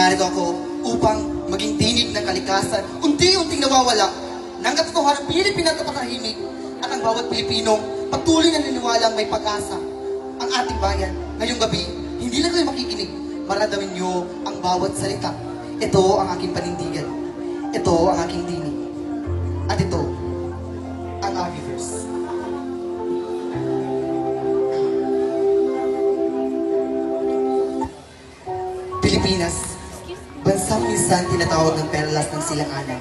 narito ako upang maging tinig ng kalikasan, unti-unting nawawala ng katotohanan pilit pinatapatahimik at ang bawat Pilipinong patuloy na naniniwalang may pag-asa. Ang ating bayan, ngayong gabi, hindi lang kayo makikinig, maramdamin nyo ang bawat salita. Ito ang aking panindigan. Ito ang aking tinig. At ito, ang aking verse. Pilipinas, bansang minsan tinatawag ng perlas ng silanganan.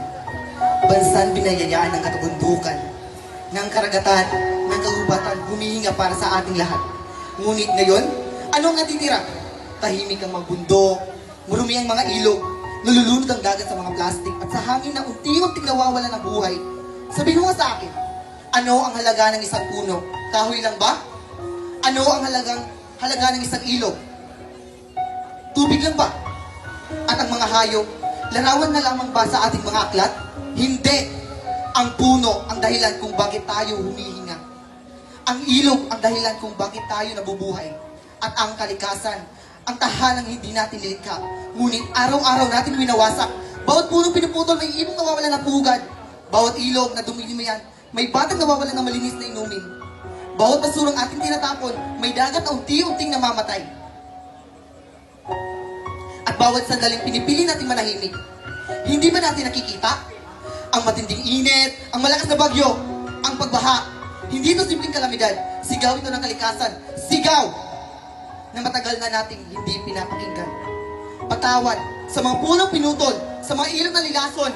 Bansang binayayaan ng katabundukan, ng karagatan, ng kagubatan, humihinga para sa ating lahat. Ngunit ngayon, ano ang natitira? Tahimik ang mga bundok, marumi ang mga ilog, nalulunod ang dagat sa mga plastik, at sa hangin na unti-unting nawawala ng buhay. Sabihin mo nga sa akin, ano ang halaga ng isang puno? Kahoy lang ba? Ano ang halaga ng isang ilog? Tubig lang ba? At ang mga hayop, larawan na lamang ba sa ating mga aklat? Hindi! Ang puno ang dahilan kung bakit tayo humihinga. Ang ilog ang dahilan kung bakit tayo nabubuhay. At ang kalikasan, ang tahanang hindi natin nilikha. Ngunit araw-araw natin winawasak. Bawat puno pinuputol, may ibong nawawala ng pugad. Bawat ilog na dumilimayan, may batang nawawala ng malinis na inumin. Bawat basurang ating tinatapon, may dagat na unti-unting namamatay. At bawat sandaling pinipili natin manahimik, hindi ba natin nakikita? Ang matinding init, ang malakas na bagyo, ang pagbaha. Hindi ito simpleng kalamidad. Sigaw ito ng kalikasan. Sigaw na matagal na nating hindi pinapakinggan. Patawad sa mga punong pinutol, sa mga ilog na lilason,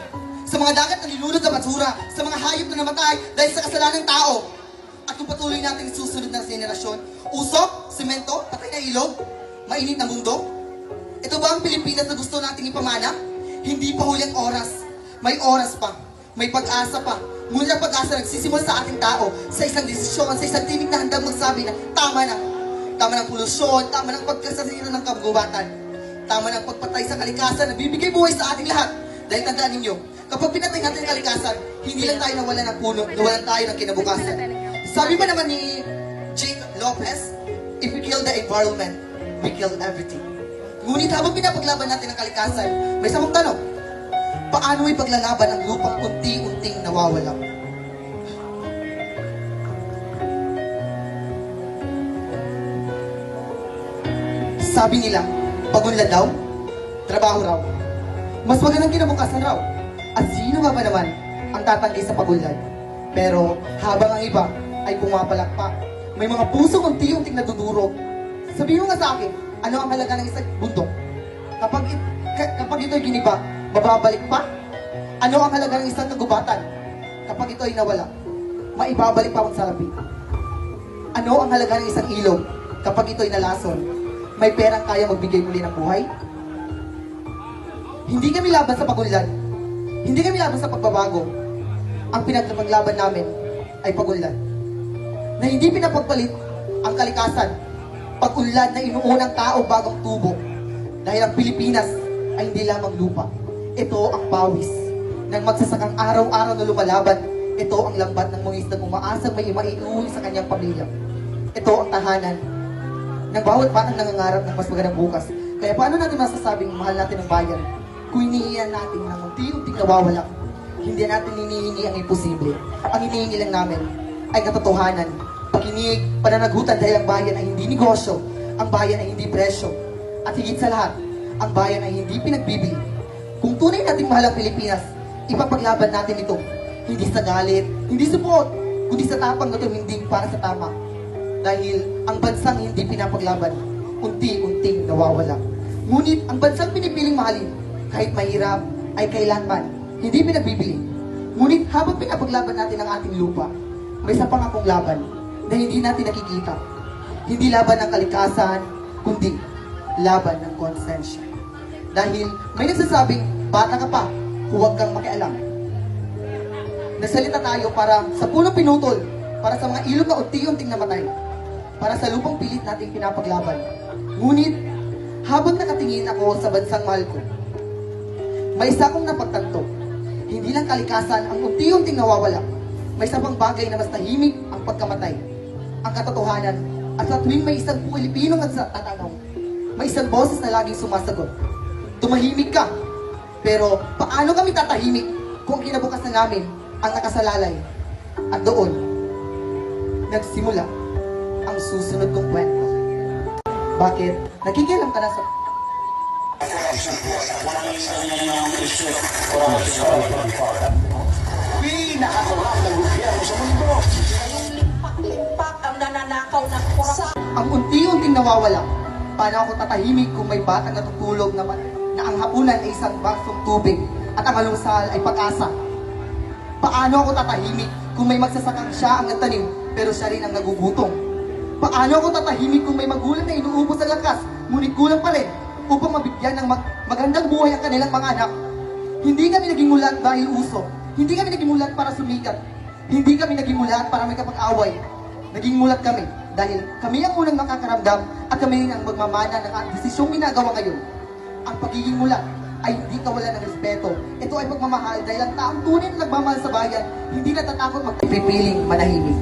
sa mga dagat na nilunod sa basura, sa mga hayop na namatay dahil sa kasalanan ng tao. At kung patuloy natin susunod na henerasyon, usok, semento, patay na ilog, mainit na mundo. Ito ba ang Pilipinas na gusto nating ipamana? Hindi pa huli ang oras. May oras pa. May pag-asa pa. Ngunit ang pag-asa nagsisimula sa ating tao, sa isang desisyon, sa isang tinig na handang magsabi na tama na. Tama ng polusyon, tama ng pagkasasira ng kabugatan. Tama ng pagpatay sa kalikasan na bibigay buhay sa ating lahat. Dahil tandaan ninyo, kapag pinatay natin ang kalikasan, hindi lang tayo nawala ng puno, nawalan tayo ng kinabukasan. Sabi pa naman ni Jake Lopez, if we kill the environment, we kill everything. Ngunit habang pinapaglaban natin ang kalikasan, may samang tanong, paano ipaglalaban ang lupang unti-unting nawawala? Sabi nila, pagunlad daw, trabaho raw. Mas magandang kinabukasan raw. At sino nga ba naman ang tatanggi sa pagunlad? Pero habang ang iba ay pumapalakpak, may mga pusong unti-unting nadudurog. Sabihin mo nga sa akin, ano ang halaga ng isang bundok? Kapag ito'y giniba, mababalik pa? Ano ang halaga ng isang kagubatan? Kapag ito ay nawala, maibabalik pa ang salapi. Ano ang halaga ng isang ilog? Kapag ito ay nalason, may perang kaya magbigay muli ng buhay? Hindi kami laban sa pagunlad. Hindi kami laban sa pagbabago. Ang pinaglaban namin ay pagunlad. Na hindi pinapagpalit ang kalikasan. Pagunlad na inuunang tao bagong tubo. Dahil ang Pilipinas ay hindi lamang lupa. Ito ang pawis ng magsasakang araw-araw na lumalaban. Ito ang lambat ng mga isdang umaasang may maiuwi sa kanyang pamilya. Ito ang tahanan ng bawat batang nangangarap ng mas magandang bukas. Kaya paano natin masasabing mahal natin ang bayan kung hinihingian natin ng unti-unting nawawala? Hindi natin hinihingi ang imposible. Ang hinihingi lang namin ay katotohanan, pakinig, pananagutan dahil ang bayan ay hindi negosyo, ang bayan ay hindi presyo. At higit sa lahat, ang bayan ay hindi pinagbibili. Kung tunay nating mahal ang Pilipinas, ipapaglaban natin ito. Hindi sa galit, hindi sa buot, kundi sa tapang na tumindig para sa tama. Dahil ang bansang hindi pinapaglaban, unti-unting nawawala. Ngunit ang bansang pinipiling mahalin, kahit mahirap, ay kailanman hindi pinagbibili. Ngunit habang pinapaglaban natin ang ating lupa, may isa pang akong laban na hindi natin nakikita. Hindi laban ng kalikasan, kundi laban ng konsensya. Dahil may nagsasabing, bata ka pa, huwag kang makialam. Nasalita tayo para sa punong pinutol, para sa mga ilog na unti-unting namatay, para sa lupang pilit nating pinapaglaban. Ngunit, habang nakatingin ako sa bansang mahal ko, may isa akong napagtanto. Hindi lang kalikasan ang unti-unting nawawala. May isa pang bagay na mas tahimik ang pagkamatay. Ang katotohanan, at sa tuwing may isang Pilipino nagtatanong, may isang boses na laging sumasagot. tumahimik ka. Pero paano kami tatahimik kung kinabukasan namin ang nakasalalay? At doon, nagsimula ang susunod kong kwento. Bakit? Nakikialam ka na sa... Pinakakulang ng gobyerno sa mundo. Yung limpak-limpak ang nananakaw ng kurasa. Ang unti-unting nawawala. Paano ako tatahimik kung may batang natutulog na ang hapunan ay isang basong tubig at ang almusal ay pag-asa? Paano ako tatahimik kung may magsasakang siya ang nagtanim pero siya rin ang nagugutom? Paano ako tatahimik kung may magulang na inuubos ang lakas ngunit kulang pa rin upang mabigyan ng magandang buhay ang kanilang mga anak? Hindi kami naging mulat dahil uso. Hindi kami naging mulat para sumikat. Hindi kami naging mulat para may kapag-away. Naging mulat kami dahil kami ang unang makakaramdam at kami rin ang magmamana ng desisyong ginagawa ngayon. Ang pagiging mulat ay hindi kawalan ng respeto. Ito ay pagmamahal dahil ang taong tunay na nagmamahal sa bayan, hindi natatakot magpipiling manahimik.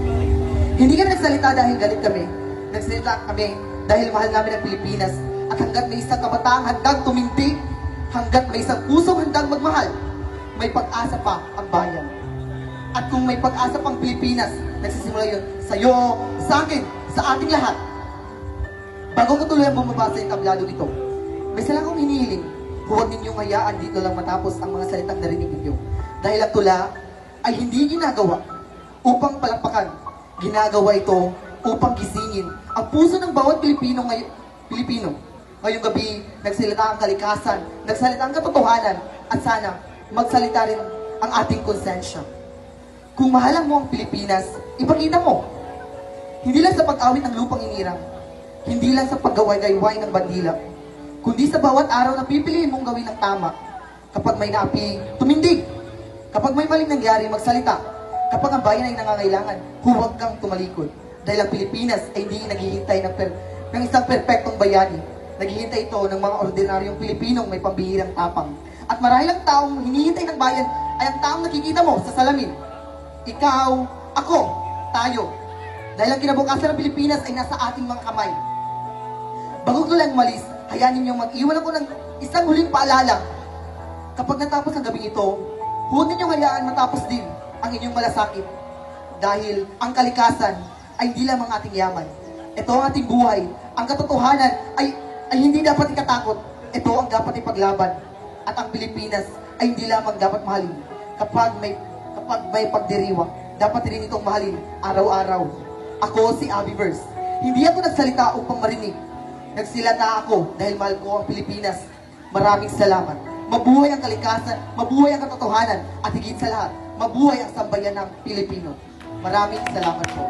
Hindi kami nagsalita dahil galit kami. Nagsalita kami dahil mahal namin ang Pilipinas. At hanggat may isang kabataang handang tumindig, hanggat may isang pusong handang magmahal, may pag-asa pa ang bayan. At kung may pag-asa pang Pilipinas, nagsisimula yun sa'yo, sa akin, sa ating lahat. Bago ko tuluyang bumabasa yung tablado ito, may sila akong hinihiling. Huwag ninyong hayaan dito lang matapos ang mga salitang narinig ninyo. Dahil ang tula ay hindi ginagawa upang palakpakan. Ginagawa ito upang gisingin ang puso ng bawat Pilipino ngayong gabi, nagsalita ang kalikasan, nagsalita ang katotohanan, at sana magsalita rin ang ating konsensya. Kung mahalang mo ang Pilipinas, ipakita mo. Hindi lang sa pag-awit ng lupang inirang, hindi lang sa paggaway-gayway ng bandila, kundi sa bawat araw na pipiliin mong gawin ang tama. Kapag may naapi, tumindig. Kapag may maling nangyari, magsalita. Kapag ang bayan ay nangangailangan, huwag kang tumalikod. Dahil ang Pilipinas ay hindi naghihintay ng isang perpektong bayani. Naghihintay ito ng mga ordinaryong Pilipinong may pambihirang tapang. At marahil ang taong hinihintay ng bayan ay ang taong nakikita mo sa salamin. Ikaw, ako, tayo. Dahil ang kinabukasan ng Pilipinas ay nasa ating mga kamay. Bago ko lang malis, hayaan ninyong mag-iwan ako ng isang huling paalala. Kapag natapos ang gabing ito, huwag ninyong hayaan matapos din ang inyong malasakit. Dahil ang kalikasan ay hindi lamang ating yaman. Ito ang ating buhay. Ang katotohanan ay hindi dapat ikatakot. Ito ang dapat ipaglaban. At ang Pilipinas ay hindi lamang dapat mahalin. Kapag may pagdiriwang, dapat rin itong mahalin araw-araw. Ako si Abby Verse. Hindi ako nagsalita upang marinig. Nagsilata ako dahil mahal ko ang Pilipinas. Maraming salamat. Mabuhay ang kalikasan, mabuhay ang katotohanan, at higit sa lahat, mabuhay ang sambayan ng Pilipino. Maraming salamat po.